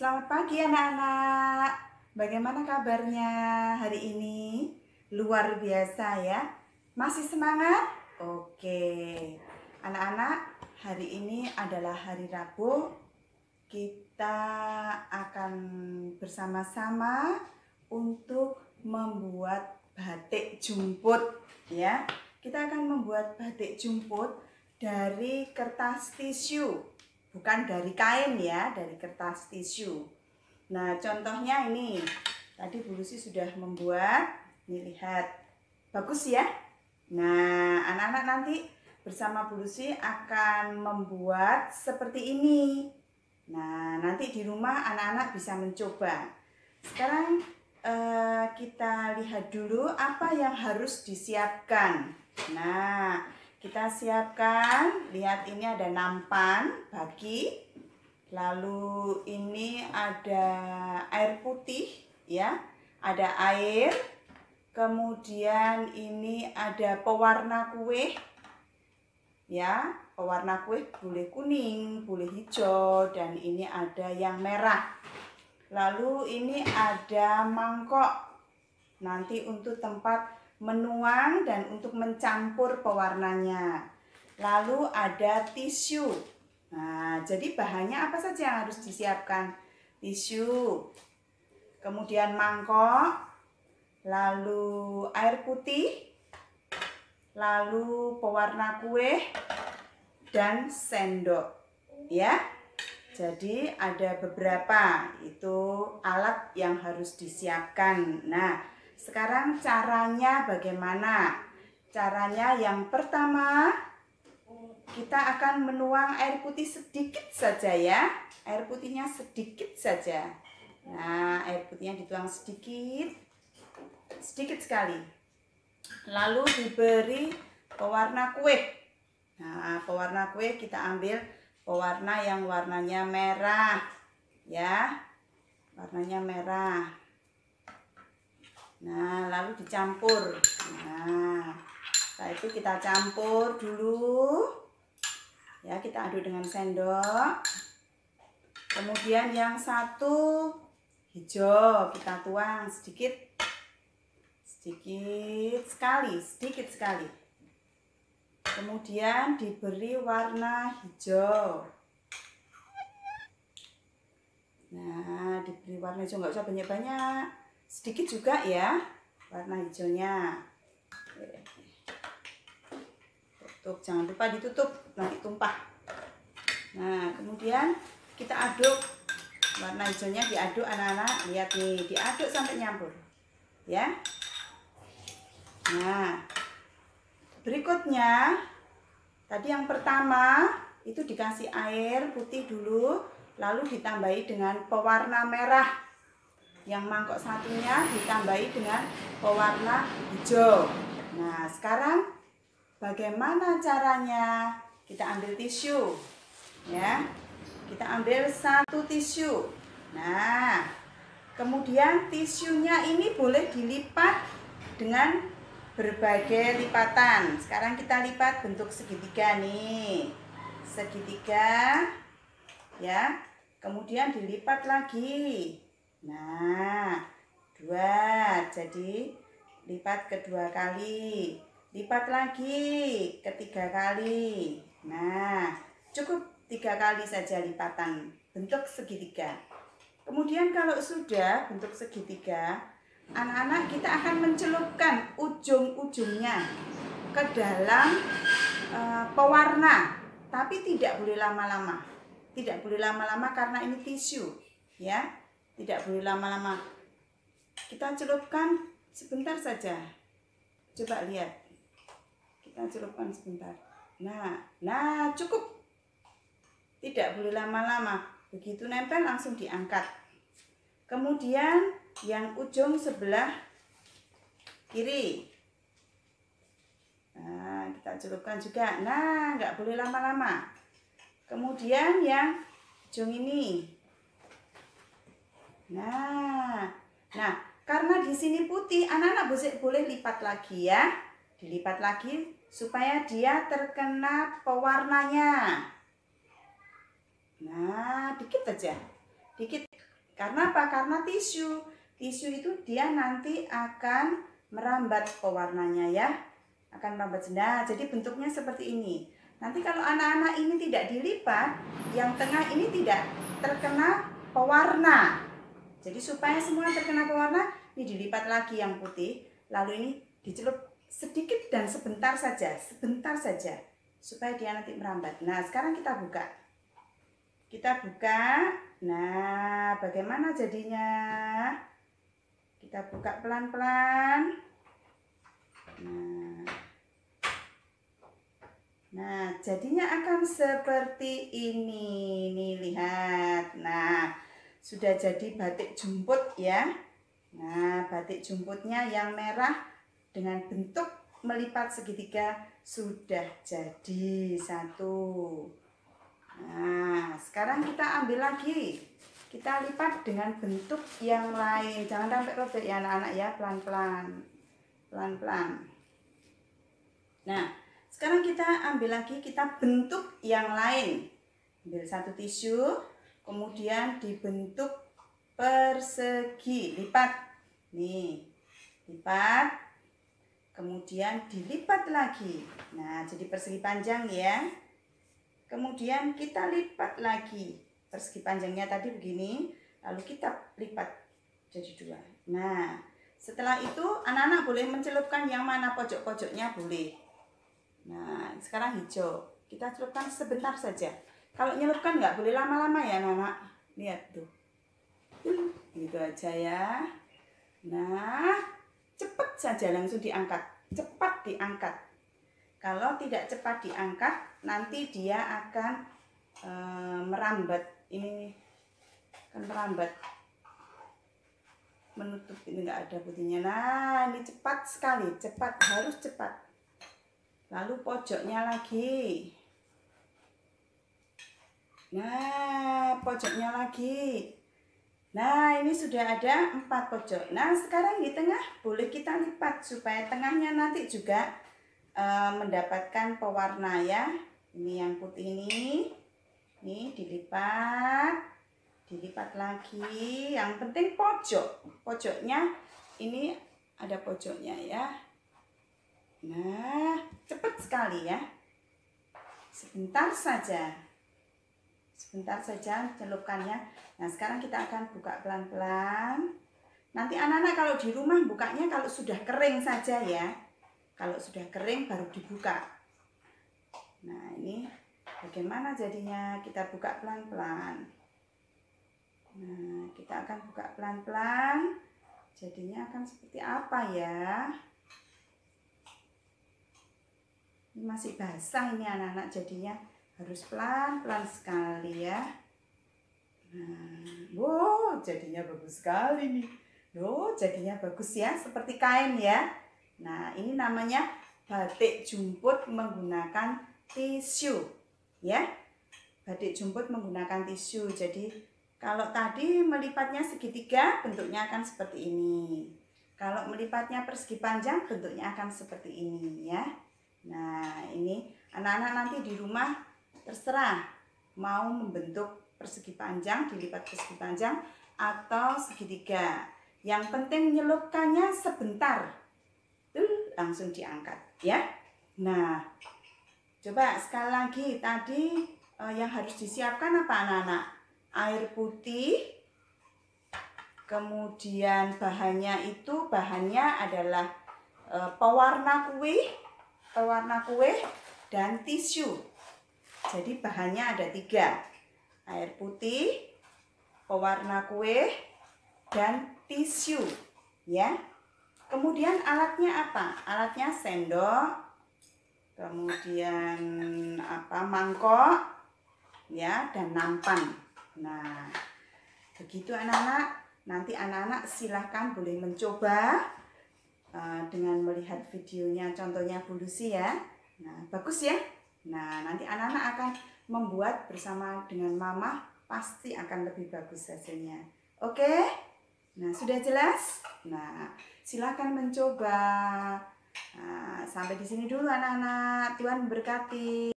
Selamat pagi anak-anak. Bagaimana kabarnya hari ini? Luar biasa ya. Masih semangat? Oke. Anak-anak, hari ini adalah hari Rabu. Kita akan bersama-sama untuk membuat batik jumput ya. Kita akan membuat batik jumput dari kertas tisu. Bukan dari kain ya, dari kertas tisu. Nah, contohnya ini. Tadi Bu Lucy sudah membuat. Nih, lihat. Bagus ya? Nah, anak-anak nanti bersama Bu Lucy akan membuat seperti ini. Nah, nanti di rumah anak-anak bisa mencoba. Sekarang kita lihat dulu apa yang harus disiapkan. Nah, kita siapkan, lihat ini ada nampan bagi, lalu ini ada air putih ya, ada air, kemudian ini ada pewarna kue ya, pewarna kue boleh kuning, boleh hijau, dan ini ada yang merah. Lalu ini ada mangkok, nanti untuk tempat menuang dan untuk mencampur pewarnanya. Lalu ada tisu. Nah, jadi bahannya apa saja yang harus disiapkan? Tisu, kemudian mangkok, lalu air putih, lalu pewarna kue, dan sendok. Ya, jadi ada beberapa itu alat yang harus disiapkan. Nah, sekarang caranya bagaimana? Caranya yang pertama, kita akan menuang air putih sedikit saja ya. Air putihnya sedikit saja. Nah, air putihnya dituang sedikit. Sedikit sekali. Lalu diberi pewarna kue. Nah, pewarna kue kita ambil pewarna yang warnanya merah. Ya, warnanya merah. Nah, lalu dicampur. Nah, setelah itu kita campur dulu. Ya, kita aduk dengan sendok. Kemudian yang satu hijau kita tuang sedikit. Sedikit sekali. Kemudian diberi warna hijau. Nah, diberi warna hijau, nggak usah banyak-banyak. Sedikit juga ya warna hijaunya. Tutup, jangan lupa ditutup, nanti tumpah. Nah, kemudian kita aduk. Warna hijaunya diaduk anak-anak. Lihat nih, diaduk sampai nyampur. Ya. Nah, berikutnya tadi yang pertama itu dikasih air putih dulu, lalu ditambahi dengan pewarna merah. Yang mangkok satunya ditambahi dengan pewarna hijau. Nah, sekarang bagaimana caranya? Kita ambil tisu ya. Kita ambil satu tisu. Nah, kemudian tisunya ini boleh dilipat dengan berbagai lipatan. Sekarang kita lipat bentuk segitiga nih. Segitiga ya. Kemudian dilipat lagi. Nah, 2, jadi lipat kedua kali, lipat lagi ketiga kali. Nah, cukup 3 kali saja lipatan bentuk segitiga. Kemudian kalau sudah bentuk segitiga, anak-anak kita akan mencelupkan ujung-ujungnya ke dalam pewarna, tapi tidak boleh lama-lama. Tidak boleh lama-lama karena ini tisu, ya. Tidak boleh lama-lama. Kita celupkan sebentar saja. Coba lihat. Kita celupkan sebentar. Nah, cukup. Tidak boleh lama-lama. Begitu nempel langsung diangkat. Kemudian yang ujung sebelah kiri. Nah, kita celupkan juga. Nah, nggak boleh lama-lama. Kemudian yang ujung ini. Nah, karena di sini putih, anak-anak boleh lipat lagi ya. Dilipat lagi supaya dia terkena pewarnanya. Nah, dikit aja. Dikit. Karena apa? Karena tisu. Tisu itu dia nanti akan merambat pewarnanya ya. Akan merambat. Nah, jadi bentuknya seperti ini. Nanti kalau anak-anak ini tidak dilipat, yang tengah ini tidak terkena pewarna. Jadi supaya semua terkena pewarna, ini dilipat lagi yang putih. Lalu ini dicelup sedikit dan sebentar saja. Supaya dia nanti merambat. Nah, sekarang kita buka. Kita buka. Nah, bagaimana jadinya? Kita buka pelan-pelan. Nah, jadinya akan seperti ini. Nih, lihat. Nah, sudah jadi batik jumput ya. Nah, batik jumputnya yang merah dengan bentuk melipat segitiga sudah jadi satu. Nah, sekarang kita ambil lagi. Kita lipat dengan bentuk yang lain. Jangan sampai robek ya anak-anak ya, pelan-pelan. Pelan-pelan. Nah, sekarang kita ambil lagi, kita bentuk yang lain. Ambil satu tisu, kemudian dibentuk persegi, lipat. Nih, lipat. Kemudian dilipat lagi. Nah, jadi persegi panjang ya. Kemudian kita lipat lagi. Persegi panjangnya tadi begini, lalu kita lipat jadi dua. Nah, setelah itu anak-anak boleh mencelupkan yang mana pojok-pojoknya boleh. Nah, sekarang hijau. Kita celupkan sebentar saja. Kalau nyelupkan nggak boleh lama-lama ya anak-anak. Lihat tuh. Gitu aja ya. Nah, cepat saja langsung diangkat. Cepat diangkat. Kalau tidak cepat diangkat, nanti dia akan merambat. Ini akan merambat. Menutup, ini nggak ada putihnya. Nah, ini cepat sekali. Cepat, harus cepat. Lalu pojoknya lagi. Nah, pojoknya lagi. Nah, ini sudah ada 4 pojok. Nah, sekarang di tengah boleh kita lipat supaya tengahnya nanti juga mendapatkan pewarna ya. Ini yang putih ini. Nih dilipat. Dilipat lagi. Yang penting pojok. Pojoknya ini ada pojoknya ya. Nah, cepat sekali ya. Sebentar saja. Sebentar saja celupkannya. Nah, sekarang kita akan buka pelan-pelan. Nanti anak-anak kalau di rumah bukanya kalau sudah kering saja ya. Kalau sudah kering baru dibuka. Nah, ini bagaimana jadinya? Kita buka pelan-pelan. Nah, kita akan buka pelan-pelan. Jadinya akan seperti apa ya? Ini masih basah ini anak-anak, jadinya harus pelan-pelan sekali ya. Nah, wow, jadinya bagus sekali nih. Loh, jadinya bagus ya, seperti kain ya. Nah, ini namanya batik jumput menggunakan tisu ya. Batik jumput menggunakan tisu. Jadi kalau tadi melipatnya segitiga, bentuknya akan seperti ini. Kalau melipatnya persegi panjang, bentuknya akan seperti ini ya. Nah, ini anak-anak nanti di rumah terserah mau membentuk persegi panjang, dilipat persegi panjang atau segitiga. Yang penting nyelupkannya sebentar. Langsung diangkat ya. Nah, coba sekali lagi tadi yang harus disiapkan apa anak-anak? Air putih. Kemudian bahannya adalah pewarna kue dan tisu. Jadi bahannya ada 3. Air putih, pewarna kue, dan tisu ya. Kemudian alatnya apa? Alatnya sendok, kemudian mangkok ya, dan nampan. Nah, begitu anak-anak. Nanti anak-anak silahkan boleh mencoba dengan melihat videonya, contohnya Bu Lucy ya. Nah, bagus ya. Nah, nanti anak-anak akan membuat bersama dengan mama, pasti akan lebih bagus hasilnya. Oke? Nah, sudah jelas? Nah, silakan mencoba. Nah, sampai di sini dulu anak-anak. Tuhan memberkati.